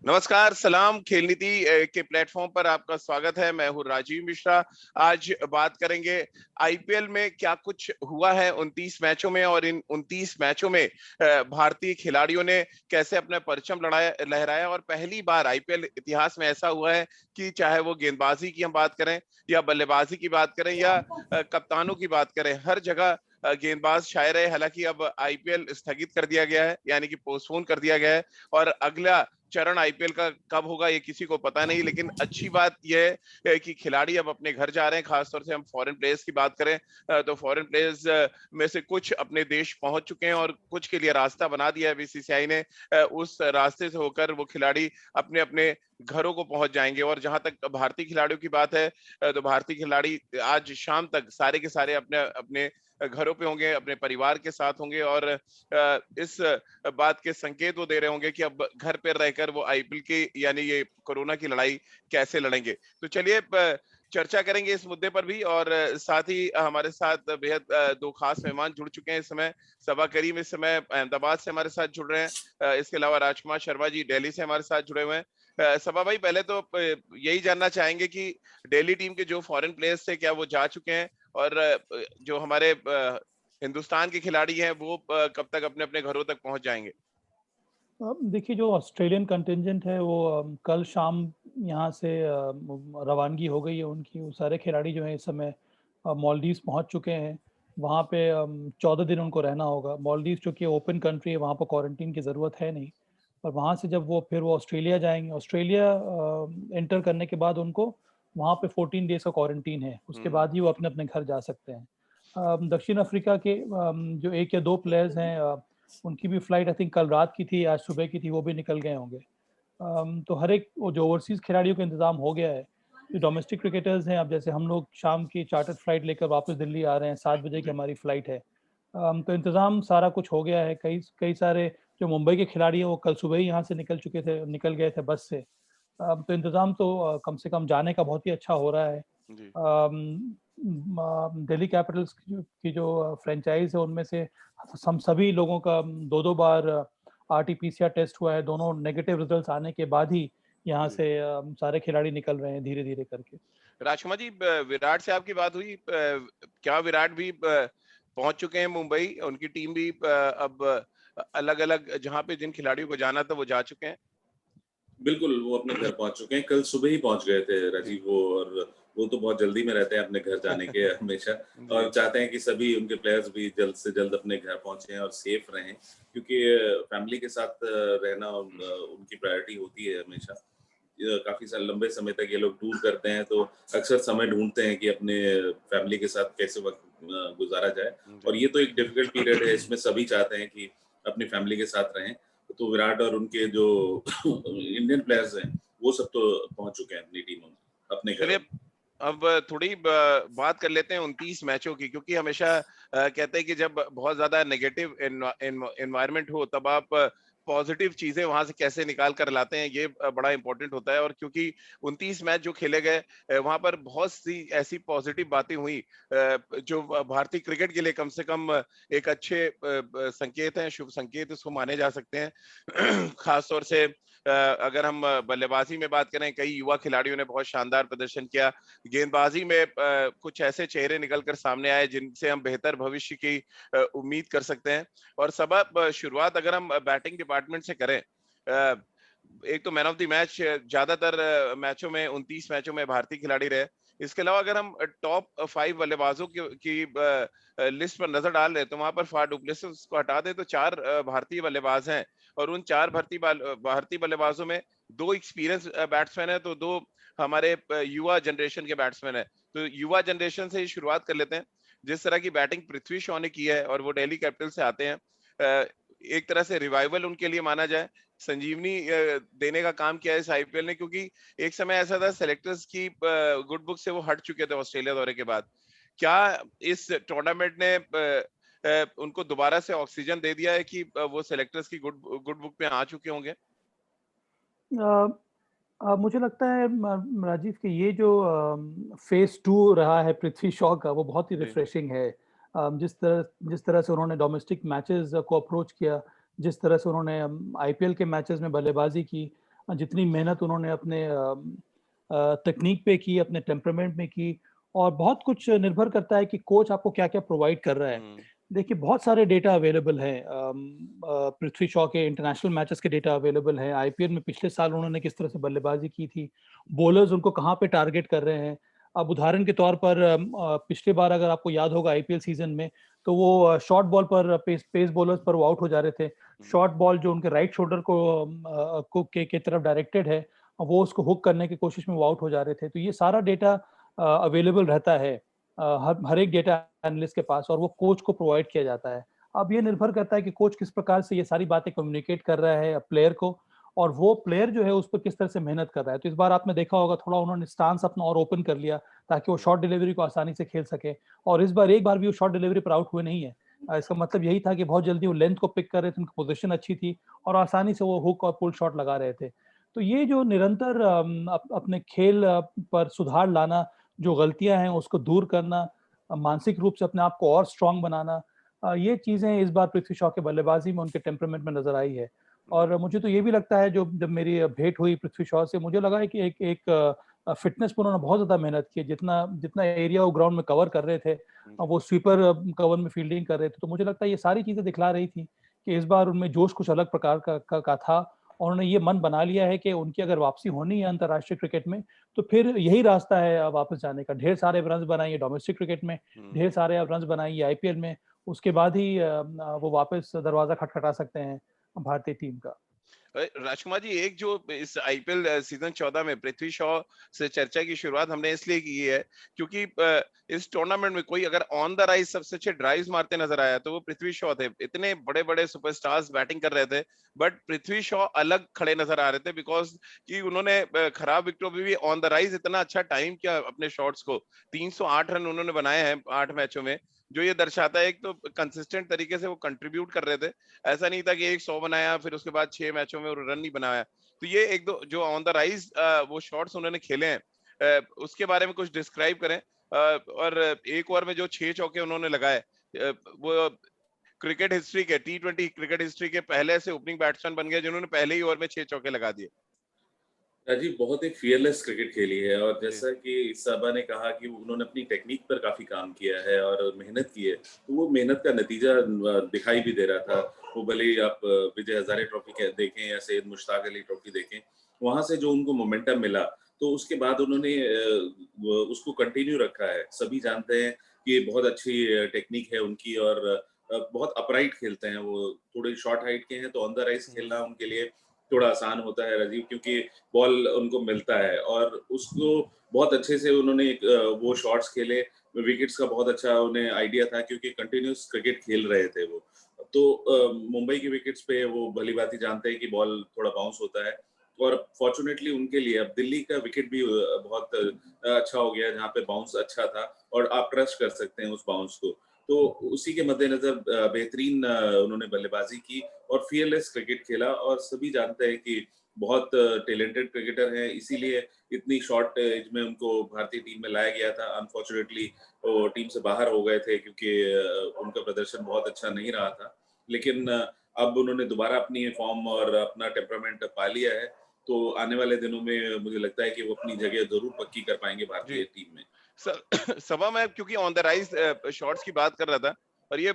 नमस्कार, सलाम। खेल नीति के प्लेटफॉर्म पर आपका स्वागत है। मैं हूं राजीव मिश्रा। आज बात करेंगे आईपीएल में क्या कुछ हुआ है 29 मैचों में, और इन 29 मैचों में भारतीय खिलाड़ियों ने कैसे अपना परचम लहराया। और पहली बार आईपीएल इतिहास में ऐसा हुआ है कि चाहे वो गेंदबाजी की हम बात करें या बल्लेबाजी की बात करें या कप्तानों की बात करें, हर जगह गेंदबाज छाए रहे। हालांकि अब आईपीएल स्थगित कर दिया गया है, यानी कि पोस्टपोन कर दिया गया है, और अगला चरण आईपीएल का कब होगा ये किसी को पता नहीं। लेकिन अच्छी बात यह है कि खिलाड़ी अब अपने घर जा रहे हैं। खासतौर से हम फॉरेन प्लेयर्स की बात करें तो फॉरेन प्लेयर्स में से कुछ अपने देश पहुंच चुके हैं और कुछ के लिए रास्ता बना दिया है बीसीसीआई ने। उस रास्ते से होकर वो खिलाड़ी अपने अपने घरों को पहुंच जाएंगे। और जहां तक भारतीय खिलाड़ियों की बात है तो भारतीय खिलाड़ी आज शाम तक सारे के सारे अपने अपने घरों पे होंगे, अपने परिवार के साथ होंगे, और इस बात के संकेत वो दे रहे होंगे कि अब घर पे रहकर वो आईपीएल की यानी ये कोरोना की लड़ाई कैसे लड़ेंगे। तो चलिए चर्चा करेंगे इस मुद्दे पर भी। और साथ ही हमारे साथ बेहद दो खास मेहमान जुड़ चुके हैं इस समय। सबा करीम इस समय अहमदाबाद से हमारे साथ जुड़ रहे हैं। इसके अलावा राजकुमार शर्मा जी दिल्ली से हमारे साथ जुड़े हुए हैं। सबा भाई, पहले तो यही जानना चाहेंगे कि दिल्ली टीम के जो फॉरेन प्लेयर्स थे क्या वो जा चुके हैं, और जो हमारे हिंदुस्तान के खिलाड़ी हैं वो कब तक अपने अपने घरों तक पहुंच जाएंगे? देखिए, जो ऑस्ट्रेलियन कंटिंजेंट है वो कल शाम यहाँ से रवानगी हो गई है उनकी। वो सारे खिलाड़ी जो हैं इस समय मालदीव्स पहुँच चुके हैं। वहाँ पे 14 दिन उनको रहना होगा। मालदीव्स चूँकि ओपन कंट्री है, वहाँ पर क्वारंटीन की ज़रूरत है नहीं। और वहाँ से जब वो फिर ऑस्ट्रेलिया जाएंगे, ऑस्ट्रेलिया एंटर करने के बाद उनको वहाँ पे 14 डेज का क्वारंटीन है। उसके बाद ही वो अपने अपने घर जा सकते हैं। दक्षिण अफ्रीका के जो 1 या 2 प्लेयर्स हैं, उनकी भी फ्लाइट आई थिंक कल रात की थी, आज सुबह की थी, वो भी निकल गए होंगे। तो हर एक जो ओवरसीज खिलाड़ियों का इंतजाम हो गया है। जो डोमेस्टिक क्रिकेटर्स हैं, अब जैसे हम लोग शाम की चार्टर्ड फ्लाइट लेकर वापस दिल्ली आ रहे हैं, 7 बजे की हमारी फ्लाइट है। तो इंतज़ाम सारा कुछ हो गया है। कई कई सारे जो मुंबई के खिलाड़ी हैं वो कल सुबह ही यहाँ से निकल गए थे बस से। तो इंतज़ाम तो कम से कम जाने का बहुत ही अच्छा हो रहा है। जी। दिल्ली कैपिटल्स की जो फ्रेंचाइज है उनमें से हम सभी लोगों का 2-2 बार आरटी-पीसीआर टेस्ट हुआ है। दोनों नेगेटिव रिजल्ट्स आने के बाद ही यहाँ से सारे खिलाड़ी निकल रहे हैं धीरे-धीरे करके। राजकुमार जी, विराट से आपकी बात हुई? क्या विराट भी पहुंच चुके हैं मुंबई? उनकी टीम भी अब अलग अलग जहां पे जिन खिलाड़ियों को जाना था वो जा चुके हैं? बिल्कुल, वो अपने घर पहुँच चुके हैं। कल सुबह ही पहुँच गए थे जी। राजीव वो, और वो तो बहुत जल्दी में रहते हैं अपने घर जाने के हमेशा, जी। और चाहते हैं कि सभी उनके प्लेयर्स भी जल्द से जल्द अपने घर पहुँचे और सेफ रहें, क्योंकि फैमिली के साथ रहना उनकी प्रायोरिटी होती है हमेशा। काफ़ी लंबे समय तक ये लोग टूर करते हैं, तो अक्सर समय ढूँढते हैं कि अपने फैमिली के साथ कैसे वक़्त गुज़ारा जाए, जी। और ये तो एक डिफिकल्ट पीरियड है, इसमें सभी चाहते हैं कि अपनी फैमिली के साथ रहें। तो विराट और उनके जो इंडियन प्लेयर्स हैं, वो सब तो पहुंच चुके हैं अपनी टीमों में, अपने घरों चलिए, में। अब थोड़ी बात कर लेते हैं 29 मैचों की, क्योंकि हमेशा कहते हैं कि जब बहुत ज्यादा नेगेटिव एनवायरनमेंट हो तब आप पॉजिटिव चीजें वहां से कैसे निकाल कर लाते हैं, ये बड़ा इंपॉर्टेंट होता है। और क्योंकि 29 मैच जो खेले गए वहां पर बहुत सी ऐसी पॉजिटिव बातें हुई जो भारतीय क्रिकेट के लिए कम से कम एक अच्छे संकेत हैं, शुभ संकेत इसको माने जा सकते हैं। खासतौर से अगर हम बल्लेबाजी में बात करें, कई युवा खिलाड़ियों ने बहुत शानदार प्रदर्शन किया। गेंदबाजी में कुछ ऐसे चेहरे निकलकर सामने आए जिनसे हम बेहतर भविष्य की उम्मीद कर सकते हैं। और सबब शुरुआत अगर हम बैटिंग डिपार्टमेंट से करें, एक तो मैन ऑफ द मैच ज्यादातर मैचों में 29 मैचों में भारतीय खिलाड़ी रहे। इसके अलावा अगर हम टॉप 5 बल्लेबाजों की लिस्ट पर नजर डाल रहे तो वहां पर फाफ डु प्लेसिस को हटा दे तो 4 भारतीय बल्लेबाज हैं। और उन 4 भारतीय बल्लेबाजों में 2 एक्सपीरियंस बैट्समैन है, तो 2 हमारे युवा जनरेशन के बैट्समैन है। तो युवा जनरेशन से ही शुरुआत कर लेते हैं। जिस तरह की बैटिंग पृथ्वी शॉ ने की है और वो दिल्ली कैपिटल से आते हैं, एक तरह से रिवाइवल उनके लिए माना जाए, संजीवनी देने का काम किया है इस आईपीएल ने। क्योंकि एक समय ऐसा था सेलेक्टर्स की गुड बुक से वो हट चुके थे ऑस्ट्रेलिया दौरे के बाद। क्या इस टूर्नामेंट ने उनको दोबारा से ऑक्सीजन दे दिया है कि वो सेलेक्टर्स की गुड गुड बुक पे आ चुके होंगे? मुझे लगता है राजीव कि ये जो फेज 2 रहा है पृथ्वी शॉ का, वो बहुत ही जी। रिफ्रेशिंग है। जिस तरह से उन्होंने डोमेस्टिक मैचेस को अप्रोच किया, जिस तरह से उन्होंने आईपीएल के मैचेस में बल्लेबाजी की, जितनी मेहनत उन्होंने अपने तकनीक पे की, अपने टेम्परामेंट में की, और बहुत कुछ निर्भर करता है कि कोच आपको क्या-क्या प्रोवाइड कर रहा है। देखिए बहुत सारे डेटा अवेलेबल हैं, पृथ्वी शॉ के इंटरनेशनल मैचेस के डेटा अवेलेबल हैं, आईपीएल में पिछले साल उन्होंने किस तरह से बल्लेबाजी की थी, बॉलर्स उनको कहाँ पे टारगेट कर रहे हैं। अब उदाहरण के तौर पर पिछली बार अगर आपको याद होगा आईपीएल सीजन में, तो वो शॉर्ट बॉल पर पेस बॉलर्स पर वो आउट हो जा रहे थे। शॉर्ट बॉल जो उनके राइट शोल्डर के तरफ डायरेक्टेड है, वो उसको हुक करने की कोशिश में वो आउट हो जा रहे थे। तो ये सारा डेटा अवेलेबल रहता है हर एक डेटा एनालिस्ट के पास, और वो कोच को प्रोवाइड किया जाता है। अब ये निर्भर करता है कि कोच किस प्रकार से ये सारी बातें कम्युनिकेट कर रहा है प्लेयर को, और वो प्लेयर जो है उस पर किस तरह से मेहनत कर रहा है। तो इस बार आपने देखा होगा थोड़ा उन्होंने स्टांस अपना और ओपन कर लिया ताकि वो शॉर्ट डिलीवरी को आसानी से खेल सके, और इस बार एक बार भी वो शॉर्ट डिलीवरी पर आउट हुए नहीं है। इसका मतलब यही था कि बहुत जल्दी वो लेंथ को पिक कर रहे थे, उनकी पोजीशन अच्छी थी और आसानी से वो हुक और पुल शॉट लगा रहे थे। तो ये जो निरंतर अपने खेल पर सुधार लाना, जो गलतियां हैं उसको दूर करना, मानसिक रूप से अपने आप को और स्ट्रांग बनाना, ये चीजें इस बार पृथ्वी शॉ के बल्लेबाजी में, उनके टेम्परामेंट में नजर आई है। और मुझे तो ये भी लगता है, जो जब मेरी भेंट हुई पृथ्वी शॉ से, मुझे लगा है कि एक फिटनेस पर उन्होंने बहुत ज्यादा मेहनत की है। जितना जितना एरिया वो ग्राउंड में कवर कर रहे थे, वो स्वीपर कवर में फील्डिंग कर रहे थे, तो मुझे लगता है ये सारी चीजें दिखला रही थी कि इस बार उनमें जोश कुछ अलग प्रकार का था, और उन्होंने ये मन बना लिया है कि उनकी अगर वापसी होनी है अंतर्राष्ट्रीय क्रिकेट में, तो फिर यही रास्ता है वापस जाने का। ढेर सारे रन बनाइए डोमेस्टिक क्रिकेट में, ढेर सारे रन बनाइए आईपीएल में, उसके बाद ही वो वापस दरवाजा खटखटा सकते हैं भारतीय टीम का। राजकुमार जी, एक जो इस आईपीएल सीजन 14 में पृथ्वी शॉ से चर्चा की शुरुआत हमने इसलिए की है क्योंकि इस टूर्नामेंट में कोई अगर ऑन द राइज सबसे अच्छे ड्राइव्स मारते नजर आया तो वो पृथ्वी शॉ थे। इतने बड़े बड़े सुपरस्टार्स बैटिंग कर रहे थे, बट पृथ्वी शॉ अलग खड़े नजर आ रहे थे, बिकॉज कि उन्होंने खराब विकेटों में भी ऑन द राइज इतना अच्छा टाइम किया अपने शॉट्स को। 308 रन उन्होंने बनाए हैं 8 मैचों में, जो ये दर्शाता है एक तो कंसिस्टेंट तरीके से वो कंट्रीब्यूट कर रहे थे। ऐसा नहीं था कि एक 100 बनाया फिर उसके बाद 6 मैचों में रन नहीं बनाया। तो ये एक दो जो ऑन द राइज वो शॉट्स उन्होंने खेले हैं, उसके बारे में कुछ डिस्क्राइब करें। और एक ओवर में जो 6 चौके उन्होंने लगाए, वो क्रिकेट हिस्ट्री के T20 क्रिकेट हिस्ट्री के पहले से ओपनिंग बैट्समैन बन गए जिन्होंने पहले ही ओवर में 6 चौके लगा दिए। जी बहुत ही फियरलेस क्रिकेट खेली है, और जैसा कि साबा ने कहा कि उन्होंने अपनी टेक्निक पर काफी काम किया है और मेहनत की है, तो वो मेहनत का नतीजा दिखाई भी दे रहा था। वो भले ही आप विजय हजारे ट्रॉफी देखें या सैयद मुश्ताक अली ट्रॉफी देखें, वहां से जो उनको मोमेंटम मिला, तो उसके बाद उन्होंने उसको कंटिन्यू रखा है। सभी जानते हैं कि बहुत अच्छी टेक्निक है उनकी, और बहुत अपराइट खेलते हैं वो। थोड़े शॉर्ट हाइट के हैं, तो ऑन द राइज खेलना उनके लिए थोड़ा आसान होता है राजीव, क्योंकि बॉल उनको मिलता है, और उसको बहुत अच्छे से उन्होंने वो शॉट्स खेले। विकेट्स का बहुत अच्छा उन्हें आइडिया था, क्योंकि कंटिन्यूस क्रिकेट खेल रहे थे वो। तो मुंबई की विकेट्स पे वो भली भांति जानते हैं कि बॉल थोड़ा बाउंस होता है, और फॉर्चुनेटली उनके लिए अब दिल्ली का विकेट भी बहुत अच्छा हो गया, जहाँ पे बाउंस अच्छा था और आप ट्रस्ट कर सकते हैं उस बाउंस को। तो उसी के मद्देनजर बेहतरीन उन्होंने बल्लेबाजी की और फियरलेस क्रिकेट खेला, और सभी जानते हैं कि बहुत टैलेंटेड क्रिकेटर हैं, इसीलिए इतनी शॉर्ट एज में उनको भारतीय टीम में लाया गया था। अनफॉर्चुनेटली वो टीम से बाहर हो गए थे, क्योंकि उनका प्रदर्शन बहुत अच्छा नहीं रहा था। लेकिन अब उन्होंने दोबारा अपनी फॉर्म और अपना टेम्परामेंट पा लिया है, तो आने वाले दिनों में मुझे लगता है कि वो अपनी जगह जरूर पक्की कर पाएंगे भारतीय टीम में। सभा में क्योंकि ऑन द राइज शॉट्स की बात कर रहा था, और ये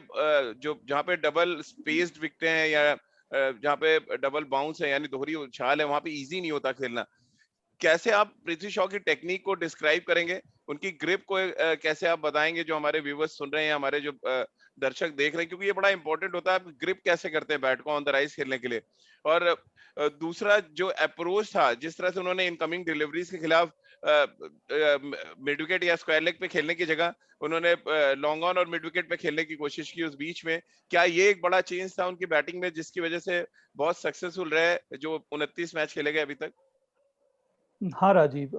जो जहाँ पे डबल स्पेस्ड विकेटें हैं या जहाँ पे डबल बाउंस है यानी दोहरी उछाल है, वहां पे इजी नहीं होता खेलना। कैसे आप पृथ्वी शॉ की टेक्निक को डिस्क्राइब करेंगे, उनकी ग्रिप को कैसे आप बताएंगे जो हमारे व्यूवर्स सुन रहे हैं, हमारे जो दर्शक देख रहे हैं, क्योंकि ये बड़ा इंपॉर्टेंट होता है आप ग्रिप कैसे करते हैं बैट को ऑन द राइज खेलने के लिए। और दूसरा जो अप्रोच था, जिस तरह से उन्होंने इनकमिंग डिलीवरीज के खिलाफ मिड विकेट या स्क्वायर लेग पे खेलने की जगह उन्होंने लॉन्ग ऑन और मिड विकेट पे खेलने की कोशिश की उस बीच में, क्या ये एक बड़ा चेंज था उनकी बैटिंग में जिसकी वजह से बहुत सक्सेसफुल रहे जो 29 मैच खेले गए अभी तक? हाँ राजीव,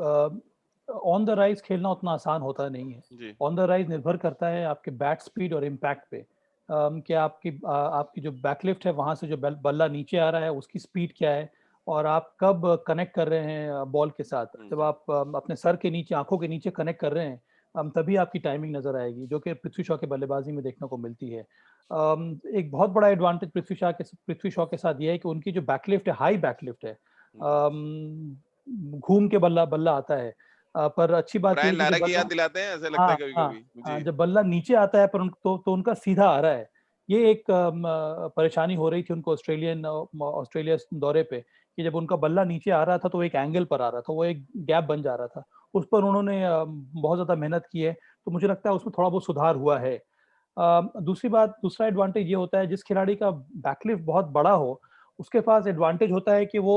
ऑन द राइज खेलना उतना आसान होता नहीं है। ऑन द राइज निर्भर करता है आपके बैट स्पीड और इम्पैक्ट पे, कि आपकी जो बैकलिफ्ट है वहां से जो बल्ला नीचे आ रहा है उसकी स्पीड क्या है, और आप कब कनेक्ट कर रहे हैं बॉल के साथ। जब आप अपने सर के नीचे, आंखों के नीचे कनेक्ट कर रहे हैं, तभी आपकी टाइमिंग नजर आएगी, जो कि पृथ्वी शॉ के बल्लेबाजी में देखने को मिलती है। एक बहुत बड़ा एडवांटेज पृथ्वी शॉ के साथ यह है कि उनकी जो बैकलिफ्ट है, हाई बैकलिफ्ट है। घूम के बल्ला बल्ला आता है। पर अच्छी बात ये ब्रायन है कि लारा जब की याद बल्ला, दिलाते हैं, ऐसे लगता हाँ है कभी हाँ कभी हाँ, जी। जब बल्ला नीचे आता है पर तो उनका सीधा आ रहा है। ये एक परेशानी हो रही थी उनको ऑस्ट्रेलिया दौरे पे, कि जब उनका बल्ला नीचे आ रहा था तो एक एंगल पर आ रहा था, वो एक गैप बन जा रहा था। उस पर उन्होंने बहुत ज्यादा मेहनत की है, तो मुझे लगता है उसमें थोड़ा बहुत सुधार हुआ है। दूसरा एडवांटेज ये होता है, जिस खिलाड़ी का बैकलिफ्ट बहुत बड़ा हो उसके पास एडवांटेज होता है कि वो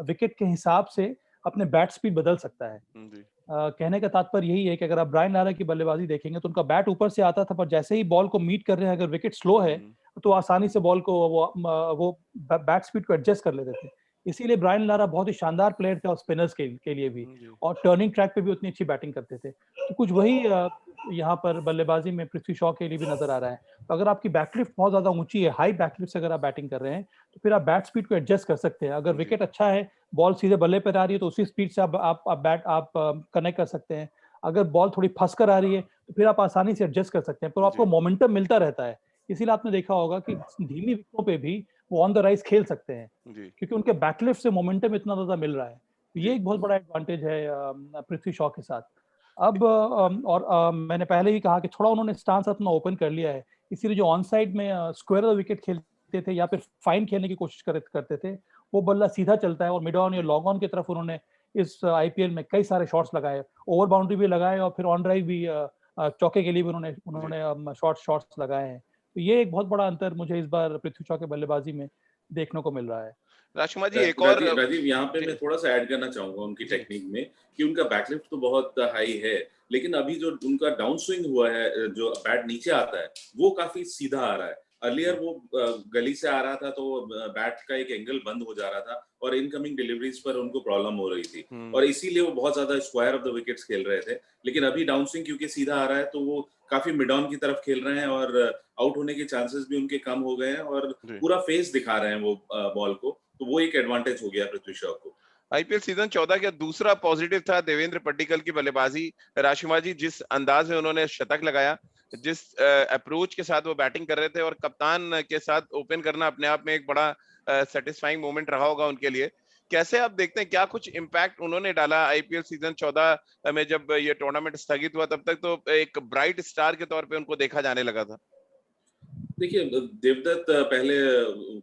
विकेट के हिसाब से अपने बैट स्पीड बदल सकता है। जी कहने का तात्पर्य यही है कि अगर आप ब्रायन लारा की बल्लेबाजी देखेंगे तो उनका बैट ऊपर से आता था, पर जैसे ही बॉल को मीट कर रहे हैं, अगर विकेट स्लो है तो आसानी से बॉल को वो बैट स्पीड को एडजस्ट कर लेते थे। इसीलिए ब्रायन लारा बहुत ही शानदार प्लेयर थे, और स्पिनर्स के लिए भी, जी और टर्निंग ट्रैक पे भी उतनी अच्छी बैटिंग करते थे। तो कुछ वही यहाँ पर बल्लेबाजी में पृथ्वी शॉ के लिए भी नजर आ रहा है। तो अगर आपकी बैकलिफ्ट बहुत ज्यादा ऊंची है, हाई बैकलिफ्ट से अगर आप बैटिंग कर रहे हैं, तो फिर आप बैट स्पीड को एडजस्ट कर सकते हैं। अगर जी विकेट अच्छा है, बॉल सीधे बल्ले पर आ रही है, तो उसी स्पीड से आप कनेक्ट कर सकते हैं। अगर बॉल थोड़ी फंस कर आ रही है तो फिर आप आसानी से एडजस्ट कर सकते हैं, पर आपको जी मोमेंटम मिलता रहता है। इसीलिए आपने देखा होगा कि धीमी विकेटों पे भी वो ऑन द राइज खेल सकते हैं, जी क्योंकि उनके बैकलिफ्ट से मोमेंटम इतना ज्यादा मिल रहा है। तो ये जी एक बहुत बड़ा एडवांटेज है पृथ्वी शॉ के साथ। अब मैंने पहले ही कहा कि थोड़ा उन्होंने स्टांस अपना ओपन कर लिया है, इसीलिए जो ऑन साइड में स्क्वायर विकेट खेलते थे या फिर फाइन खेलने की कोशिश करते थे, वो बल्ला सीधा चलता है, और मिड ऑन या लॉन्ग ऑन की तरफ उन्होंने इस आईपीएल में कई सारे शॉट्स लगाए, ओवर बाउंड्री भी लगाए, और फिर ऑन ड्राइव भी चौके के लिए भी उन्होंने शॉट्स लगाए हैं। तो ये एक बहुत बड़ा अंतर मुझे इस बार पृथ्वी शॉ के बल्लेबाजी में देखने को मिल रहा है। राजकुमार जी एक और राजीव, यहाँ पे जी मैं थोड़ा सा ऐड करना चाहूंगा उनकी जी टेक्निक में कि उनका बैकलिफ्ट तो बहुत हाई है, लेकिन अभी जो उनका डाउन स्विंग हुआ है, जो बैट नीचे आता है, वो काफी सीधा आ रहा है। अर्लियर वो गली से आ रहा था तो बैट का एक एंगल बंद हो जा रहा था और इनकमिंग डिलीवरीज पर उनको प्रॉब्लम हो रही थी, और इसीलिए वो बहुत ज्यादा स्क्वायर ऑफ द विकेट्स खेल रहे थे। लेकिन अभी डाउन स्विंग क्योंकि सीधा आ रहा है तो वो काफी मिड ऑन की तरफ खेल रहे हैं, और आउट होने के चांसेस भी उनके कम हो गए हैं, और जी पूरा फेस दिखा रहे हैं वो बॉल को। तो वो एक एडवांटेज हो गया पृथ्वी शॉ को। आईपीएल सीजन 14 का दूसरा पॉजिटिव था देवेंद्र पट्टिकल की बल्लेबाजी। राजकुमार जी जिस अंदाज में उन्होंने शतक लगाया, जिस अप्रोच के साथ वो बैटिंग कर रहे थे, और कप्तान के साथ ओपन करना अपने आप में एक बड़ा सेटिस्फाइंग मोमेंट रहा होगा उनके लिए। कैसे आप देखते हैं, क्या कुछ इम्पैक्ट उन्होंने डाला आईपीएल सीजन 14 में? जब ये टूर्नामेंट स्थगित हुआ तब तक तो एक ब्राइट स्टार के तौर पे उनको देखा जाने लगा था। देखिए, देवदत्त पहले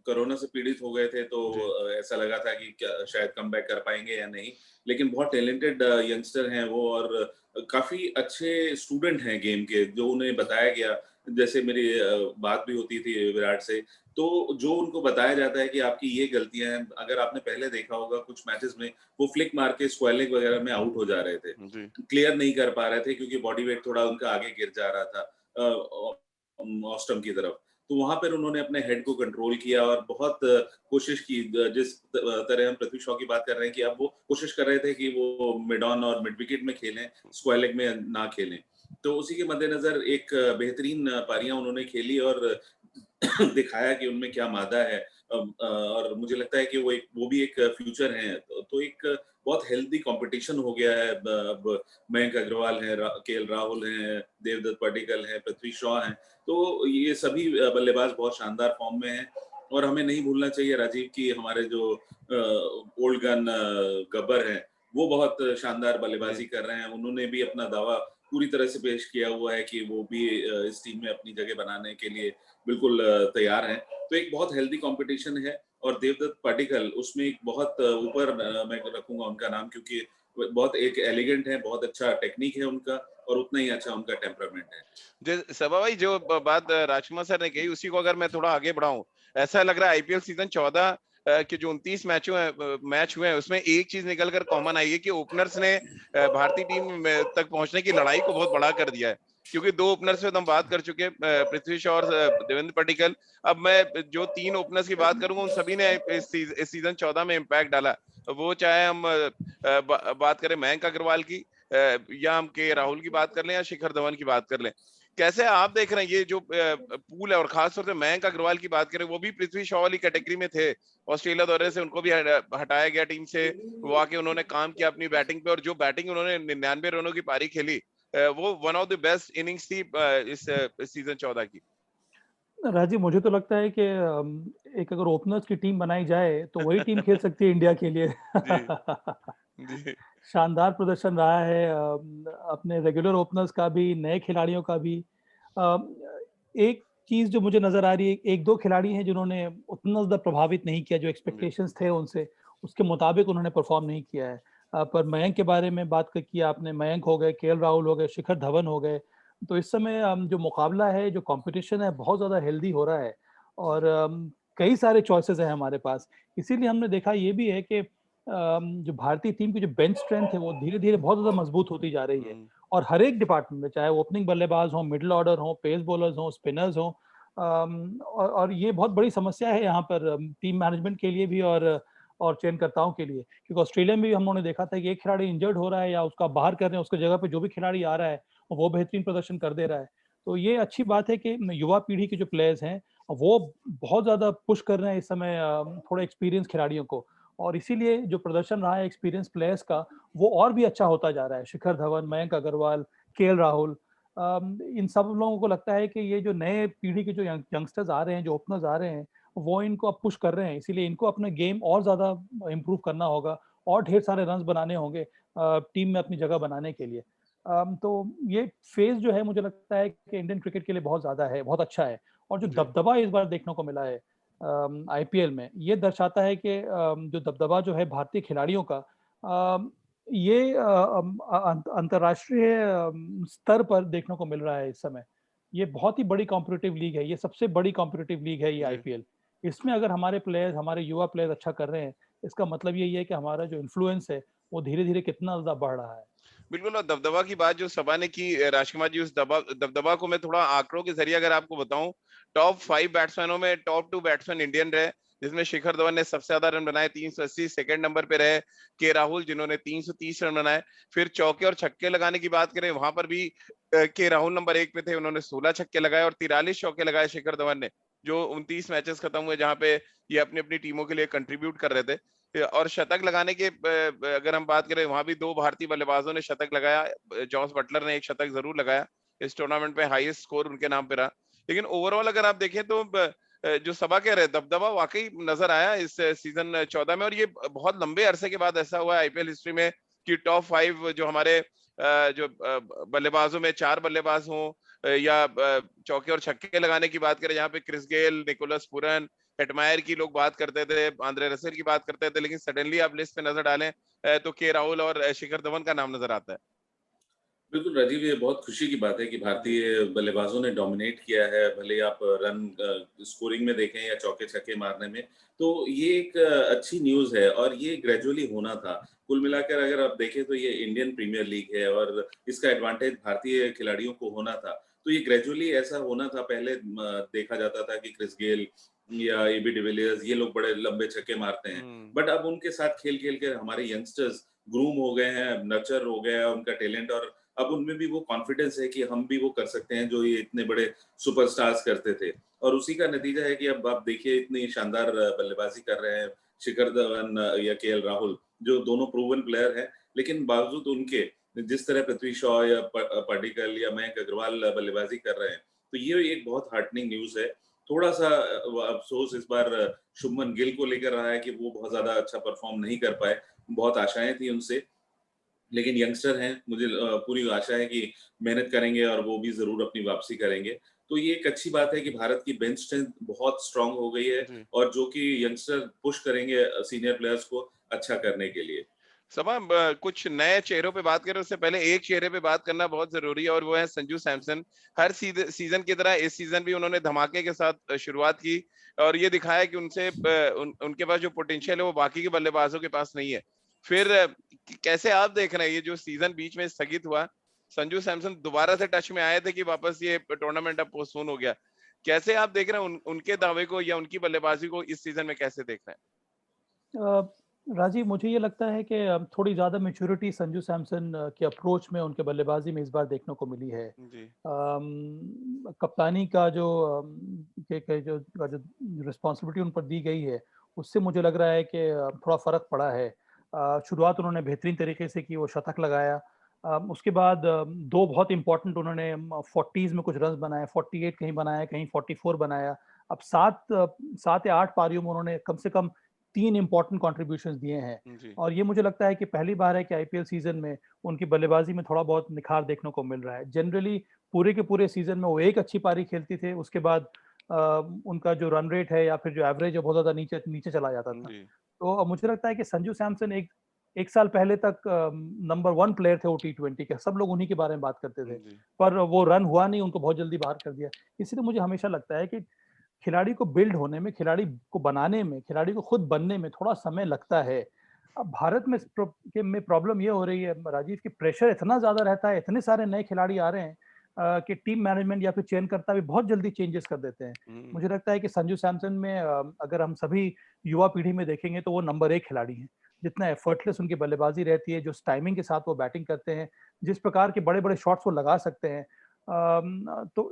कोरोना से पीड़ित हो गए थे, तो जी ऐसा लगा था कि क्या शायद कमबैक कर पाएंगे या नहीं, लेकिन बहुत टैलेंटेड यंगस्टर हैं वो, और काफी अच्छे स्टूडेंट हैं गेम के, जो उन्हें बताया गया। जैसे मेरी बात भी होती थी विराट से, तो जो उनको बताया जाता है कि आपकी ये गलतियां हैं, अगर आपने पहले देखा होगा कुछ मैचेस में वो फ्लिक मार के स्क्वायर लेग वगैरह में आउट हो जा रहे थे, जी क्लियर नहीं कर पा रहे थे क्योंकि बॉडी वेट थोड़ा उनका आगे गिर जा रहा था ऑस्टम की तरफ। तो वहां पर उन्होंने अपने हेड को कंट्रोल किया और बहुत कोशिश की। जिस तरह हम पृथ्वी शॉ की बात कर रहे हैं कि अब वो कोशिश कर रहे थे कि वो मिड ऑन और मिड विकेट में खेलें, स्क्वायर लेग में ना खेलें। तो उसी के मद्देनजर एक बेहतरीन पारियां उन्होंने खेली और दिखाया कि उनमें क्या मादा है। और मुझे लगता है कि वो भी एक फ्यूचर है। तो एक बहुत हेल्दी कंपटीशन हो गया है। अब मयंक अग्रवाल है, केएल राहुल हैं, देवदत्त पट्टिकल हैं, पृथ्वी शॉ हैं, तो ये सभी बल्लेबाज बहुत शानदार फॉर्म में हैं। और हमें नहीं भूलना चाहिए राजीव की हमारे जो ओल्ड गन गब्बर हैं, वो बहुत शानदार बल्लेबाजी कर रहे हैं। उन्होंने भी अपना दावा पूरी तरह से पेश किया हुआ है कि वो भी इस टीम में अपनी जगह बनाने के लिए बिल्कुल तैयार हैं। तो एक बहुत हेल्दी कंपटीशन है, और देवदत्त पट्टिकल उसमें एक बहुत ऊपर मैं रखूंगा उनका नाम, क्योंकि बहुत एक एलिगेंट है, बहुत अच्छा टेक्निक है उनका, और उतना ही अच्छा उनका टेम्परामेंट है। सभा भाई, जो बात राजकुमार सर ने कही उसी को अगर मैं थोड़ा आगे बढ़ाऊं, ऐसा लग रहा है आईपीएल सीजन 14 के जो 29 मैच हुए हैं उसमें एक चीज निकल कर कॉमन आई है कि ओपनर्स ने भारतीय टीम तक पहुंचने की लड़ाई को बहुत बढ़ा कर दिया है। क्योंकि दो ओपनर्स पे तो हम बात कर चुके हैं, पृथ्वी शॉ और देवेंद्र पट्टिकल। अब मैं जो तीन ओपनर्स की बात करूंगा उन सभी ने इस सीजन 14 में इम्पैक्ट डाला। वो चाहे हम बात करें मयंक अग्रवाल की, या हम के राहुल की बात कर लें, या शिखर धवन की बात कर लें। कैसे आप देख रहे हैं ये जो पूल है? और खासतौर से मयंक अग्रवाल की बात करें, वो भी पृथ्वी शॉ वाली कैटेगरी में थे। ऑस्ट्रेलिया दौरे से उनको भी हटाया गया टीम से, वो आके उन्होंने काम किया अपनी बैटिंग पे, और जो बैटिंग उन्होंने 99 रनों की पारी खेली, वो one of the best innings थी इस सीजन 14 की। राजीव, मुझे तो लगता है कि एक अगर ओपनर्स की टीम बनाई जाए तो वही टीम खेल सकती है इंडिया के लिए। जी, जी, शानदार प्रदर्शन रहा है अपने रेगुलर ओपनर्स का भी, नए खिलाड़ियों का भी। अ, एक चीज़ जो मुझे नज़र आ रही है, 1-2 खिलाड़ी हैं जिन्होंने उतना ज़्यादा प्रभावित नहीं किया, जो जी, एक्सपेक्टेशंस थे उनसे, उसके मुताबिक उन्होंने परफ़ॉर्म नहीं किया है। पर मयंक के बारे में बात क की आपने, मयंक हो गए, केएल राहुल हो गए, शिखर धवन हो गए। तो इस समय जो मुकाबला है, जो कॉम्पिटिशन है, बहुत ज़्यादा हेल्दी हो रहा है और कई सारे चॉइसेस हैं हमारे पास। इसीलिए हमने देखा ये भी है कि जो भारतीय टीम की जो बेंच स्ट्रेंथ है वो धीरे-धीरे बहुत ज़्यादा मजबूत होती जा रही है हुँ, और हर एक डिपार्टमेंट में, चाहे वो ओपनिंग बल्लेबाज हों, मिडल ऑर्डर हो, पेस बॉलर्स हों, स्पिनर्स हों, और ये बहुत बड़ी समस्या है यहाँ पर टीम मैनेजमेंट के लिए भी और चयनकर्ताओं के लिए, क्योंकि ऑस्ट्रेलिया में भी हम लोगों ने देखा था कि एक खिलाड़ी इंजर्ड हो रहा है या उसका बाहर कर रहे हैं, उसकी जगह पे जो भी खिलाड़ी आ रहा है वो बेहतरीन प्रदर्शन कर दे रहा है। तो ये अच्छी बात है कि युवा पीढ़ी के जो प्लेयर्स हैं वो बहुत ज़्यादा पुश कर रहे हैं इस समय थोड़े एक्सपीरियंस खिलाड़ियों को, और इसीलिए जो प्रदर्शन रहा है एक्सपीरियंस प्लेयर्स का वो और भी अच्छा होता जा रहा है। शिखर धवन, मयंक अग्रवाल, केएल राहुल, इन सब लोगों को लगता है कि ये जो नए पीढ़ी के जो यंगस्टर्स आ रहे हैं, जो ओपनर्स आ रहे हैं, वो इनको अब पुश कर रहे हैं। इसीलिए इनको अपना गेम और ज़्यादा इम्प्रूव करना होगा और ढेर सारे रन्स बनाने होंगे टीम में अपनी जगह बनाने के लिए। तो ये फ़ेज़ जो है मुझे लगता है कि इंडियन क्रिकेट के लिए बहुत ज़्यादा है, बहुत अच्छा है, और जो जी, दबदबा इस बार देखने को मिला है आईपीएल में, ये दर्शाता है कि जो दबदबा जो है भारतीय खिलाड़ियों का, ये अंतर्राष्ट्रीय स्तर पर देखने को मिल रहा है इस समय। ये बहुत ही बड़ी कॉम्पिटिटिव लीग है, ये सबसे बड़ी कॉम्पिटिटिव लीग है ये जी। आईपीएल। इसमें अगर हमारे प्लेयर्स, हमारे युवा प्लेयर्स अच्छा कर रहे हैं, इसका मतलब यही है कि हमारा जो इन्फ्लुएंस है, वो धीरे-धीरे कितना ज़्यादा बढ़ रहा है। बिल्कुल, और दबदबा की बात जो सभा ने की, राजकुमार जी, उस दबदबा को मैं थोड़ा आंकड़ों के ज़रिए अगर आपको बताऊँ, टॉप 5 बैट्समैनों में टॉप 2 बैट्समैन इंडियन रहे, जिसमें शिखर धवन ने सबसे ज़्यादा रन बनाए 380, सेकंड नंबर पे रहे के राहुल जिन्होंने 330 रन बनाए। फिर चौके और छक्के लगाने की बात करें, वहाँ पर भी के राहुल नंबर 1 पे थे, उन्होंने 16 छक्के लगाए और 43 चौके लगाए शिखर धवन ने, जो 29 मैचेस खत्म हुए जहाँ पे ये अपनी-अपनी टीमों के लिए कंट्रीब्यूट कर रहे थे। और शतक लगाने के अगर हम बात करें, वहां भी 2 भारतीय बल्लेबाजों ने शतक लगाया। जॉस बटलर ने एक शतक जरूर लगाया। इस टूर्नामेंट में हाईएस्ट स्कोर उनके नाम पे रहा। लेकिन ओवरऑल अगर आप देखें तो जो सभा कह रहे हैं, दबदबा वाकई नजर आया इस सीजन 14 में, और ये बहुत लंबे अरसे के बाद ऐसा हुआ है आईपीएल हिस्ट्री में कि टॉप 5 जो हमारे जो बल्लेबाजों में 4 बल्लेबाज हों, या चौके और छक्के लगाने की बात करें, यहाँ पे Chris Gayle, Nicholas Pooran, Hetmyer की लोग बात करते थे, आंद्रे रसेल की बात करते थे, लेकिन सडनली आप लिस्ट पे नजर डालें तो के राहुल और शिखर धवन का नाम नजर आता है। बिल्कुल राजीव, ये बहुत खुशी की बात है कि जी, भारतीय बल्लेबाजों ने डोमिनेट किया है, भले ही आप रन स्कोरिंग में देखें या चौके-छक्के मारने में। तो ये एक अच्छी न्यूज़ है और ये ग्रेजुअली होना था। कुल मिलाकर अगर आप देखें तो ये इंडियन प्रीमियर लीग है और इसका एडवांटेज भारतीय खिलाड़ियों को होना था। तो ये ग्रेजुअली ऐसा होना था, पहले देखा जाता था कि क्रिस गेल या एबी डिविलियर्स ये लोग बड़े लंबे छक्के मारते हैं। हम्म, बट अब उनके साथ खेल-खेल के हमारे यंगस्टर्स ग्रूम हो गए हैं, नर्चर हो गया है उनका टैलेंट और अब उनमें भी वो कॉन्फिडेंस है कि हम भी वो कर सकते हैं जो ये इतने बड़े सुपरस्टार्स करते थे। और उसी का नतीजा है कि अब आप देखिए इतनी शानदार बल्लेबाज़ी कर रहे हैं शिखर धवन या केएल राहुल, जो दोनों प्रूवन प्लेयर हैं। लेकिन बावजूद उनके जिस तरह पृथ्वी शॉ या पडिक्कल या मयंक अग्रवाल बल्लेबाज़ी कर रहे हैं, तो ये एक बहुत हार्टनिंग न्यूज़ है। थोड़ा-सा अफ़सोस इस बार शुभमन गिल को लेकर रहा है कि वो बहुत ज़्यादा अच्छा परफ़ॉर्म नहीं कर पाए। बहुत आशाएँ थी उनसे, लेकिन यंगस्टर हैं, मुझे पूरी आशा है कि मेहनत करेंगे और वो भी ज़रूर अपनी वापसी करेंगे। तो ये एक अच्छी बात है कि भारत की बेंच स्ट्रेंथ बहुत स्ट्रॉन्ग हो गई है जी। और जो कि यंगस्टर पुश करेंगे सीनियर प्लेयर्स को अच्छा करने के लिए। समा कुछ नए चेहरों पे बात करें उससे पहले एक चेहरे पे बात करना बहुत जरूरी है, और वो है संजू सैमसन। हर सीजन की तरह इस सीजन भी उन्होंने धमाके के साथ शुरुआत की और ये दिखाया कि उनके पास जो पोटेंशियल है वो बाकी के बल्लेबाजों के पास नहीं है। फिर कैसे आप देख रहे हैं ये जो सीजन बीच में स्थगित हुआ, संजू सैमसन दोबारा से टच में आए थे कि वापस ये टूर्नामेंट अब पोस्टपोन हो गया, कैसे आप देख रहे हैं उनके दावे को या उनकी बल्लेबाजी को इस सीजन में कैसे देख रहे अ, राजीव, मुझे ये लगता है कि थोड़ी ज़्यादा मैच्योरिटी संजू सैमसन के अप्रोच में, उनके बल्लेबाजी में इस बार देखने को मिली है। हैं? जी, कप्तानी का जो जो रिस्पॉन्सिबिलिटी उन पर दी गई है, उससे मुझे लग रहा है कि थोड़ा फ़र्क पड़ा है। शुरुआत उन्होंने बेहतरीन तरीके से की, वो शतक लगाया। उसके बाद दो बहुत इंपॉर्टेंट उन्होंने 40s में कुछ रन बनाए, 48 कहीं बनाया, कहीं 44 बनाया। अब 7 या 8 पारियों में उन्होंने कम से कम 3 इंपॉर्टेंट कंट्रीब्यूशंस दिए हैं। जी। और ये मुझे लगता है कि पहली बार है कि आईपीएल सीजन में उनकी बल्लेबाजी में थोड़ा बहुत निखार देखने को मिल रहा है। जनरली पूरे के पूरे सीजन में वो एक अच्छी पारी खेलती थे, उसके बाद उनका जो रन रेट है या फिर जो एवरेज है बहुत ज्यादा नीचे नीचे चला जाता था। जी। तो मुझे लगता है कि संजू सैमसन एक साल पहले तक नंबर 1 प्लेयर थे वो टी20 के, सब लोग उन्हीं के बारे में बात करते थे, जी। पर वो रन हुआ नहीं, उनको बहुत जल्दी बाहर कर दिया। इसलिए मुझे हमेशा लगता है कि खिलाड़ी को बिल्ड होने में, खिलाड़ी को बनाने में, खिलाड़ी को खुद बनने में थोड़ा समय लगता है। अब भारत में प्रॉब्लम ये हो रही है राजीव, की प्रेशर इतना ज्यादा रहता है, इतने सारे नए खिलाड़ी आ रहे हैं कि टीम मैनेजमेंट या फिर चयनकर्ता भी बहुत जल्दी चेंजेस कर देते हैं। मुझे लगता है कि संजू सैमसन में अगर हम सभी युवा पीढ़ी में देखेंगे तो वो नंबर 1 खिलाड़ी हैं। जितना एफर्टलेस उनकी बल्लेबाजी रहती है, जो टाइमिंग के साथ वो बैटिंग करते हैं, जिस प्रकार के बड़े-बड़े शॉट्स वो लगा सकते हैं, तो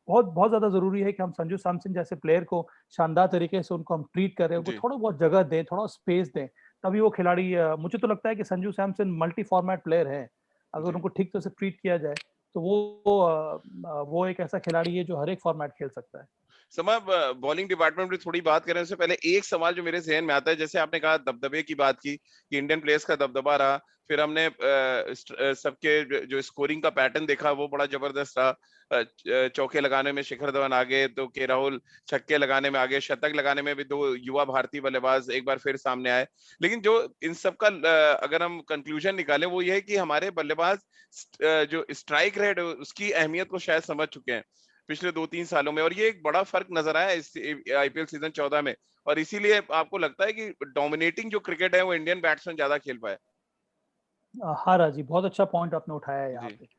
बहुत बहुत ज्यादा जरूरी है कि हम संजू सैमसन जैसे प्लेयर को शानदार तरीके से उनको हम ट्रीट करें, उनको जी। थोड़ा बहुत जगह दें, थोड़ा स्पेस दें, तभी वो खिलाड़ी मुझे तो लगता है कि Sanju Samson multi format player है। अगर जी। उनको ठीक तरह से ट्रीट किया जाए तो वो एक ऐसा खिलाड़ी है जो हर एक फॉर्मेट खेल सकता है। समय बॉलिंग डिपार्टमेंट में थोड़ी बात करें उससे पहले एक सवाल जो मेरे जहन में आता है, जैसे आपने कहा दबदबे की बात की कि इंडियन प्लेयर्स का दबदबा रहा, फिर हमने सबके जो स्कोरिंग का पैटर्न देखा वो बड़ा जबरदस्त रहा। चौके लगाने में शिखर धवन आगे तो के राहुल छक्के लगाने में आगे, शतक लगाने में भी 2 युवा भारतीय बल्लेबाज एक बार फिर सामने आए। लेकिन जो इन सब का अगर हम कंक्लूजन निकालें वो ये है कि हमारे बल्लेबाज जो स्ट्राइक रेट है उसकी अहमियत को शायद समझ चुके हैं पिछले 2-3 सालों में, और ये एक बड़ा फर्क नजर आया इस आईपीएल सीजन 14 में, और इसीलिए आपको लगता है कि डोमिनेटिंग जो क्रिकेट है वो इंडियन बैट्समैन ज्यादा खेल पाए। हाँ राजी, बहुत अच्छा पॉइंट आपने उठाया है यहाँ जी। पे।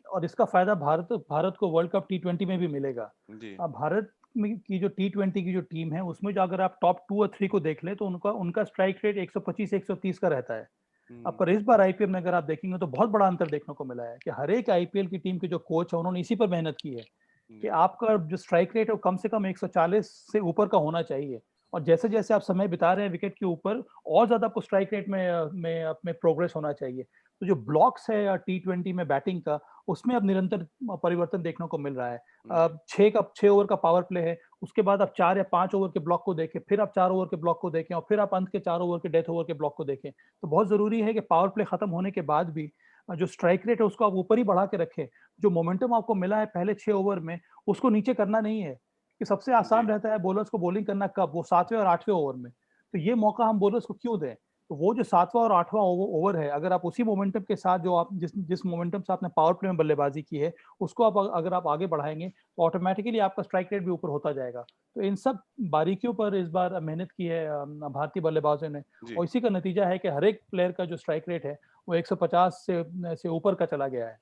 और इसका फायदा भारत भारत को वर्ल्ड कप टी20 में भी मिलेगा। जी। भारत में की जो टी20 की जो टीम है उसमें जो अगर आप टॉप 2 और 3 को देख लें तो उनका उनका स्ट्राइक रेट 125-130 का रहता है। अब पर इस बार आईपीएल में अगर आप देखेंगे तो बहुत बड़ा अंतर देखने को मिला है कि हर एक आईपीएल की टीम के जो कोच है उन्होंने इसी पर मेहनत की है कि जी। आपका जो स्ट्राइक रेट है वो कम से कम 140 से ऊपर का होना चाहिए। और जैसे जैसे आप समय बिता रहे हैं विकेट के ऊपर, और ज्यादा आपको स्ट्राइक रेट में प्रोग्रेस होना चाहिए। तो जो ब्लॉक्स है या टी20 में बैटिंग का, उसमें अब निरंतर परिवर्तन देखने को मिल रहा है। जी। 6 ओवर का पावर प्ले है, उसके बाद आप 4 या 5 ओवर के ब्लॉक को देखें, फिर आप 4 ओवर के ब्लॉक को देखें, और फिर आप अंत के 4 ओवर के डेथ ओवर के ब्लॉक को देखें। तो बहुत जरूरी है कि पावर प्ले खत्म होने के बाद भी जो स्ट्राइक रेट है उसको आप ऊपर ही बढ़ा के रखें। जो मोमेंटम आपको मिला है पहले 6 ओवर में, उसको नीचे करना नहीं है। कि सबसे आसान जी। रहता है बॉलर्स को बॉलिंग करना कब, वो 7वें और 8वें ओवर में। तो ये मौका हम बॉलर्स को क्यों दें? तो वो जो 7वां और 8वां ओवर है, अगर आप उसी मोमेंटम के साथ जो आप जिस मोमेंटम से आपने पावर प्ले में बल्लेबाजी की है उसको आप अगर आप आगे बढ़ाएंगे तो ऑटोमेटिकली आपका स्ट्राइक रेट भी ऊपर होता जाएगा। तो इन सब बारीकियों पर इस बार मेहनत की है भारतीय बल्लेबाजों ने, जी। और इसी का नतीजा है कि हर एक प्लेयर का जो स्ट्राइक रेट है वो 150 से ऊपर का चला गया है।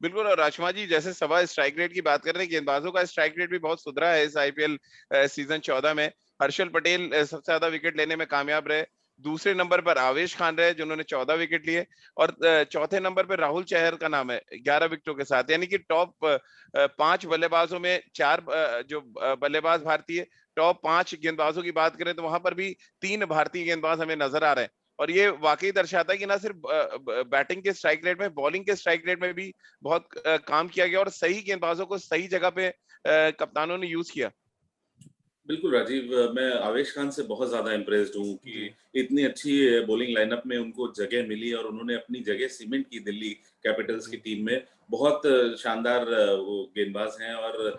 बिल्कुल, और राजकुमार जी जैसे सवा स्ट्राइक रेट की बात कर रहे हैं, गेंदबाजों का स्ट्राइक रेट भी बहुत सुधरा है इस आईपीएल सीजन 14 में। हर्षल पटेल सबसे ज्यादा विकेट लेने में कामयाब रहे। दूसरे नंबर पर आवेश खान रहे जिन्होंने 14 विकेट लिए, और चौथे नंबर पर राहुल चहर का नाम है 11 विकेटों के साथ। यानी कि टॉप 5 बल्लेबाजों में 4 जो बल्लेबाज भारतीय, टॉप 5 गेंदबाजों की बात करें तो वहां पर भी 3 भारतीय गेंदबाज हमें नजर आ रहे हैं। और ये वाकई दर्शाता है कि ना सिर्फ बैटिंग के स्ट्राइक रेट में, बॉलिंग के स्ट्राइक रेट में भी बहुत काम किया गया, और सही गेंदबाजों को सही जगह पे कप्तानों ने यूज किया। बिल्कुल राजीव, मैं आवेश खान से बहुत ज्यादा इम्प्रेस्ड हूँ कि जी। इतनी अच्छी बॉलिंग लाइनअप में उनको जगह मिली और उन्होंने अपनी जगह सीमेंट की दिल्ली कैपिटल्स की जी। टीम में। बहुत शानदार वो गेंदबाज हैं और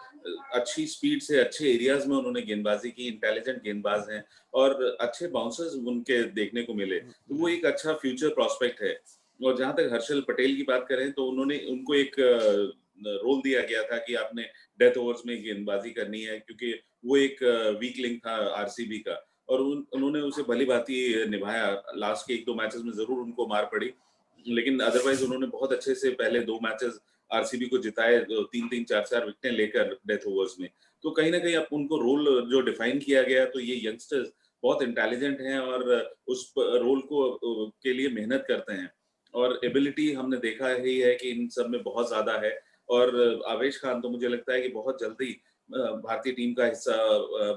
अच्छी स्पीड से अच्छे एरियाज में उन्होंने गेंदबाजी की, इंटेलिजेंट गेंदबाज हैं और अच्छे बाउंसर्स उनके देखने को मिले, तो वो जी। एक अच्छा फ्यूचर प्रॉस्पेक्ट है। और जहां तक हर्षल पटेल की बात करें तो उन्होंने उनको एक रोल दिया गया था कि आपने डेथ ओवर्स में गेंदबाजी करनी है, क्योंकि वो एक वीक लिंक था आरसीबी का, और उन्होंने उसे भली-भांति निभाया। लास्ट के 1-2 मैचेस में ज़रूर उनको मार पड़ी, लेकिन अदरवाइज़ उन्होंने बहुत अच्छे से पहले 2 मैचेस आरसीबी को जिताए, 3-3, 4-4 विकेटें लेकर डेथ ओवर्स में। तो कहीं न कहीं अब उनको रोल जो डिफाइन किया गया, तो ये यंगस्टर्स बहुत इंटेलिजेंट हैं और उस रोल को के लिए मेहनत करते हैं, और एबिलिटी हमने देखा ही है कि इन सब में बहुत ज़्यादा है। और आवेश खान तो मुझे लगता है कि बहुत जल्दी भारतीय टीम का हिस्सा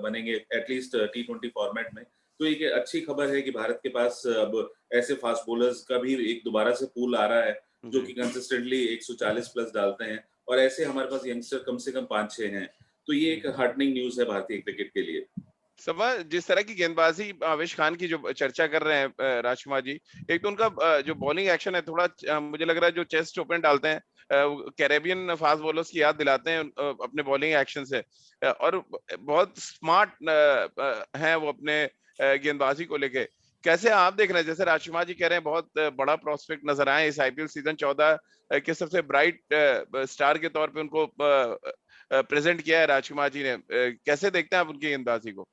बनेंगे, एटलीस्ट टी20 फॉर्मेट में। तो एक अच्छी खबर है कि भारत के पास अब ऐसे फास्ट बॉलर्स का भी एक दोबारा से पूल आ रहा है, जो कि कंसिस्टेंटली 140 प्लस डालते हैं, और ऐसे हमारे पास यंगस्टर कम से कम 5-6 हैं। तो ये एक हार्टनिंग न्यूज़ है भारतीय क्रिकेट के लिए। सभा जिस तरह की गेंदबाजी आवेश खान की जो चर्चा कर रहे हैं राजकुमार जी, एक तो उनका जो बॉलिंग एक्शन है थोड़ा मुझे लग रहा है जो चेस्ट ओपन डालते हैं कैरेबियन फास्ट बॉलर्स की याद दिलाते हैं अपने बॉलिंग एक्शन से, और बहुत स्मार्ट हैं वो अपने गेंदबाजी को लेके। कैसे आप देख रहे हैं, जैसे राजकुमार जी कह रहे हैं बहुत बड़ा प्रोस्पेक्ट नजर आए इस आईपीएल सीजन 14 के सबसे ब्राइट स्टार के तौर पे उनको प्रेजेंट किया है राजकुमार जी ने, कैसे देखते हैं आप उनकी गेंदबाजी को?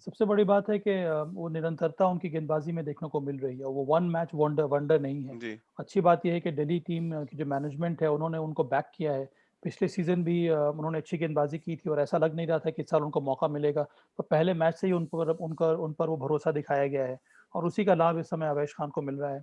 सबसे बड़ी बात है कि वो निरंतरता उनकी गेंदबाजी में देखने को मिल रही है। वो वन मैच वंडर वंडर नहीं है। जी अच्छी बात यह है कि दिल्ली टीम की जो मैनेजमेंट है उन्होंने उनको बैक किया है। पिछले सीजन भी उन्होंने अच्छी गेंदबाजी की थी और ऐसा लग नहीं रहा था कि इस साल उनको मौका मिलेगा। तो पहले मैच से ही उन पर वो भरोसा दिखाया गया है और उसी का लाभ इस समय आवेश खान को मिल रहा है।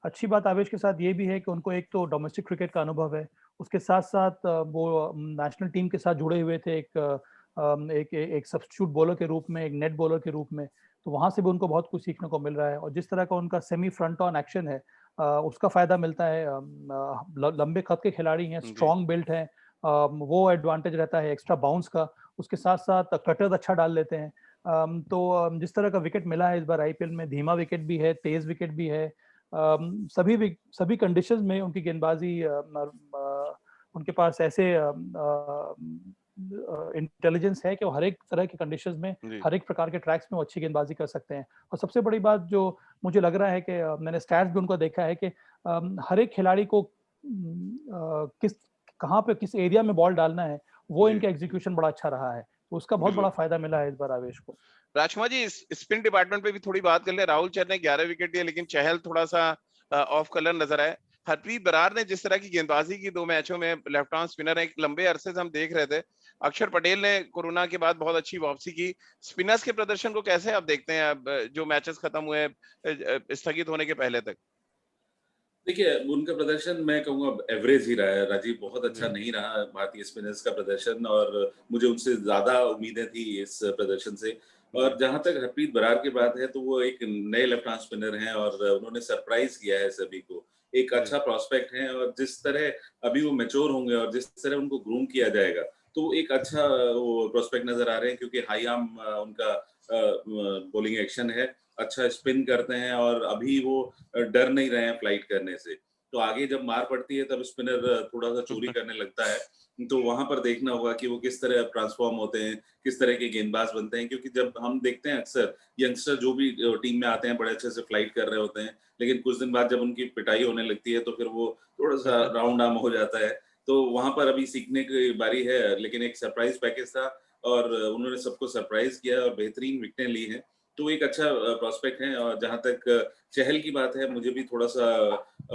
अच्छी बात आवेश के साथ ये भी है कि उनको एक तो डोमेस्टिक क्रिकेट का अनुभव है, उसके साथ साथ वो नेशनल टीम के साथ जुड़े हुए थे एक सब्स्टिट्यूट बॉलर के रूप में, एक नेट बॉलर के रूप में। तो वहाँ से भी उनको बहुत कुछ सीखने को मिल रहा है और जिस तरह का उनका सेमी फ्रंट ऑन एक्शन है उसका फायदा मिलता है। लंबे कद के खिलाड़ी हैं, जी स्ट्रॉन्ग बिल्ट हैं, वो एडवांटेज रहता है एक्स्ट्रा बाउंस का। उसके साथ साथ कटर्स अच्छा डाल लेते हैं। तो जिस तरह का विकेट मिला है इस बार आईपीएल में, धीमा विकेट भी है, तेज विकेट भी है। सभी कंडीशंस में उनकी गेंदबाजी उनके पास ऐसे इंटेलिजेंस है कि वो हर एक तरह की कंडीशंस में, जी हर एक प्रकार के ट्रैक्स में वो अच्छी गेंदबाजी कर सकते हैं। और सबसे बड़ी बात जो मुझे लग रहा है कि मैंने स्टैट्स भी उनको देखा है कि हर एक खिलाड़ी को किस कहाँ पे किस एरिया में बॉल डालना है, वो जी इनका एग्जीक्यूशन बड़ा अच्छा रहा है। तो उसका बहुत बड़ा बिल्कुल। फायदा मिला है इस बार आवेश को। राजकुमार जी, स्पिन डिपार्टमेंट पे भी थोड़ी बात कर ले। राहुल चहर ने 11 विकेट लिए, लेकिन चहल थोड़ा सा ऑफ कलर नजर आए। हरप्रीत बरार ने जिस तरह की गेंदबाजी की 2 मैचों में, लेफ्ट आर्म स्पिनर है, एक लंबे अरसे से हम देख रहे थे। अक्षर पटेल ने कोरोना के बाद बहुत अच्छी वापसी की। स्पिनर्स के प्रदर्शन को कैसे आप देखते हैं अब जो मैचेस खत्म हुए स्थगित होने के पहले तक? देखिए, उनका प्रदर्शन मैं कहूँगा एवरेज ही रहा है राजीव, बहुत अच्छा जी नहीं रहा भारतीय स्पिनर्स का प्रदर्शन, और मुझे उनसे ज़्यादा उम्मीदें थी इस प्रदर्शन से। और जी जहाँ तक हरप्रीत बरार की बात है, तो वो एक नए लेफ्ट आर्म स्पिनर हैं और उन्होंने सरप्राइज़ किया है सभी को। एक जी अच्छा प्रॉस्पेक्ट है, और जिस तरह अभी वो मैच्योर होंगे और जिस तरह उनको ग्रूम किया जाएगा, तो एक अच्छा वो प्रॉस्पेक्ट नज़र आ रहे हैं, क्योंकि हाई आर्म उनका बॉलिंग एक्शन है, अच्छा स्पिन करते हैं, और अभी वो डर नहीं रहे हैं फ्लाइट करने से। तो आगे जब मार पड़ती है तब स्पिनर थोड़ा-सा चोरी करने लगता है। तो वहाँ पर देखना होगा कि वो किस तरह ट्रांसफ़ॉर्म होते हैं, किस तरह के गेंदबाज़ बनते हैं, क्योंकि जब हम देखते हैं अक्सर यंगस्टर जो भी टीम में आते हैं बड़े अच्छे से फ्लाइट कर रहे होते हैं, लेकिन कुछ दिन बाद जब उनकी पिटाई होने लगती है तो फिर वो थोड़ा-सा राउंड आर्म हो जाता है। तो वहाँ पर अभी सीखने की बारी है, लेकिन एक सरप्राइज़ पैकेज था और उन्होंने सबको सरप्राइज़ किया और बेहतरीन विकेटें ली हैं। तो एक अच्छा प्रॉस्पेक्ट है, और जहाँ तक चहल की बात है, मुझे भी थोड़ा-सा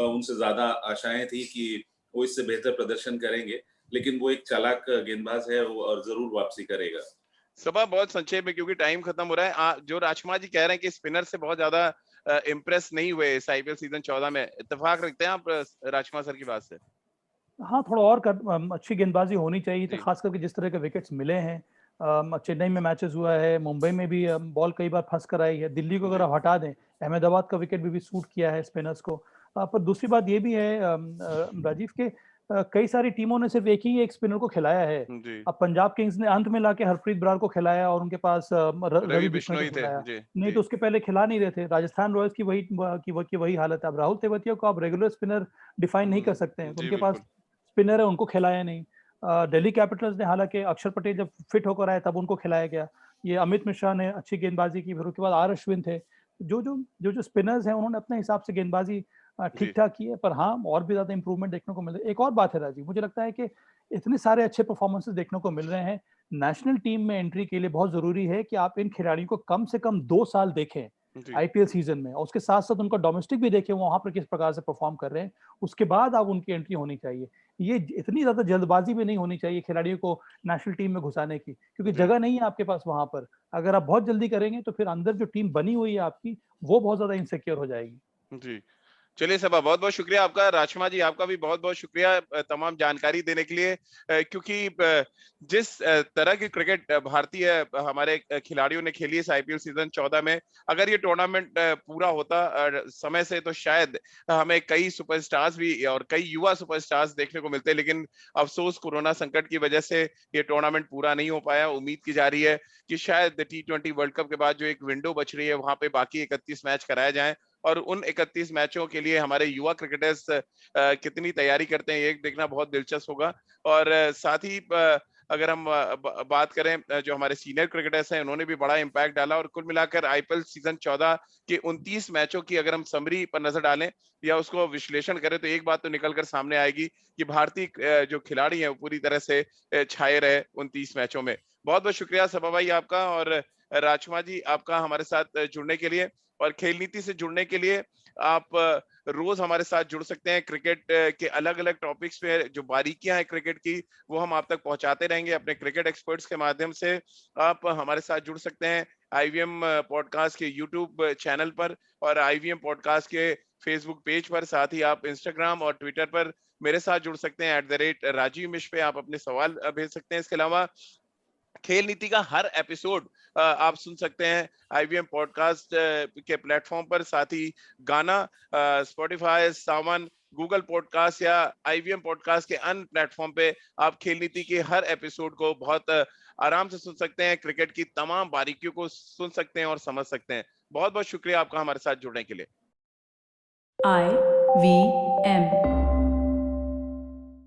उनसे ज़्यादा आशाएँ थी कि वो इससे बेहतर प्रदर्शन करेंगे, लेकिन वो एक चालाक गेंदबाज़ है वो, और ज़रूर वापसी करेगा। सभा बहुत संक्षेप में क्योंकि टाइम खत्म हो रहा है। जो राजकुमार जी कह रहे हैं कि स्पिनर से बहुत ज्यादा इम्प्रेस नहीं हुए इस आईपीएल सीजन 14 में, इत्तेफाक रखते हैं आप राजकुमार सर की बात से? हाँ, थोड़ा और अच्छी गेंदबाजी होनी चाहिए थी, जी खास करके जिस तरह के विकेट्स मिले हैं। चेन्नई में मैचेस हुआ है, मुंबई में भी बॉल कई बार फंस कर आई है। दिल्ली को अगर जी आप हटा दें, अहमदाबाद का विकेट भी सूट किया है स्पिनर्स को। पर दूसरी बात ये भी है राजीव के कई सारी टीमों ने सिर्फ एक स्पिनर को खिलाया है। जी अब पंजाब किंग्स ने अंत में लाके हरप्रीत बरार को खिलाया और उनके पास रवि रवि बिश्नोई को बिश्नोई थे। खिलाया। जी नहीं जी तो उसके पहले खिला नहीं रहे थे। राजस्थान रॉयल्स की वही हालत है। अब राहुल तेवतिया को आप रेगुलर स्पिनर डिफाइन नहीं कर सकते हैं, तो जी उनके पास बिल्कुल। स्पिनर है, उनको खिलाया नहीं। दिल्ली कैपिटल्स ने, हालांकि अक्षर पटेल जब फिट होकर आए तब उनको खिलाया गया। ये अमित मिश्रा ने अच्छी गेंदबाजी की, फिर उसके बाद आर अश्विन थे। जो स्पिनर्स हैं उन्होंने अपने हिसाब से गेंदबाजी ठीक जी ठाक की है, पर हाँ और भी ज्यादा इंप्रूवमेंट देखने को मिल रहा है। एक और बात है राजीव, मुझे लगता है कि इतने सारे अच्छे परफॉर्मेंसेस देखने को मिल रहे हैं, नेशनल टीम में एंट्री के लिए बहुत जरूरी है कि आप इन खिलाड़ियों को कम से कम 2 साल देखें जी आईपीएल सीजन में, और उसके साथ साथ उनका डोमेस्टिक भी देखें वहां पर किस प्रकार से परफॉर्म कर रहे हैं। उसके बाद आप उनकी एंट्री होनी चाहिए। ये इतनी ज्यादा जल्दबाजी भी नहीं होनी चाहिए खिलाड़ियों को नेशनल टीम में घुसाने की, क्योंकि जी जगह नहीं है आपके पास वहां पर। अगर आप बहुत जल्दी करेंगे तो फिर अंदर जो टीम बनी हुई है आपकी, वो बहुत ज्यादा इनसिक्योर हो जाएगी। जी चलिए सबा, बहुत बहुत शुक्रिया आपका। राजकुमार जी, आपका भी बहुत बहुत शुक्रिया तमाम जानकारी देने के लिए, क्योंकि जिस तरह की क्रिकेट भारतीय हमारे खिलाड़ियों ने खेली इस आईपीएल सीजन 14 में, अगर ये टूर्नामेंट पूरा होता समय से, तो शायद हमें कई सुपरस्टार्स भी और कई युवा सुपरस्टार्स देखने को मिलते, लेकिन अफसोस कोरोना संकट की वजह से ये टूर्नामेंट पूरा नहीं हो पाया। उम्मीद की जा रही है कि शायद T20 वर्ल्ड कप के बाद जो एक विंडो बच रही है, वहां पे बाकी 31 मैच कराए जाएं, और उन 31 मैचों के लिए हमारे युवा क्रिकेटर्स कितनी तैयारी करते हैं, ये देखना बहुत दिलचस्प होगा। और साथ ही अगर हम बात करें, जो हमारे सीनियर क्रिकेटर्स हैं, उन्होंने भी बड़ा इम्पैक्ट डाला, और कुल मिलाकर आईपीएल सीजन 14 के 29 मैचों की अगर हम समरी पर नजर डालें या उसको विश्लेषण करें, तो एक बात तो निकल कर सामने आएगी कि भारतीय जो खिलाड़ी हैं वो पूरी तरह से छाए रहे 29 मैचों में। बहुत बहुत शुक्रिया सबा भाई आपका, और राजकुमार जी आपका हमारे साथ जुड़ने के लिए। और खेल नीति से जुड़ने के लिए आप रोज हमारे साथ जुड़ सकते हैं। क्रिकेट के अलग अलग टॉपिक्स पे जो बारीकियां हैं क्रिकेट की, वो हम आप तक पहुंचाते रहेंगे अपने क्रिकेट एक्सपर्ट्स के माध्यम से। आप हमारे साथ जुड़ सकते हैं आईवीएम पॉडकास्ट के यूट्यूब चैनल पर और आईवीएम पॉडकास्ट के फेसबुक पेज पर। साथ ही आप इंस्टाग्राम और ट्विटर पर मेरे साथ जुड़ सकते हैं @राजीव मिश्र पे। आप अपने सवाल भेज सकते हैं। इसके अलावा खेल नीति का हर एपिसोड आप सुन सकते हैं आईवीएम पॉडकास्ट के प्लेटफॉर्म पर। साथ ही गाना, स्पॉटिफाई, सावन, गूगल पॉडकास्ट या आईवीएम पॉडकास्ट के अन्य प्लेटफॉर्म पे आप खेल नीति के हर एपिसोड को बहुत आराम से सुन सकते हैं। क्रिकेट की तमाम बारीकियों को सुन सकते हैं और समझ सकते हैं। बहुत बहुत शुक्रिया आपका हमारे साथ जुड़ने के लिए। IVM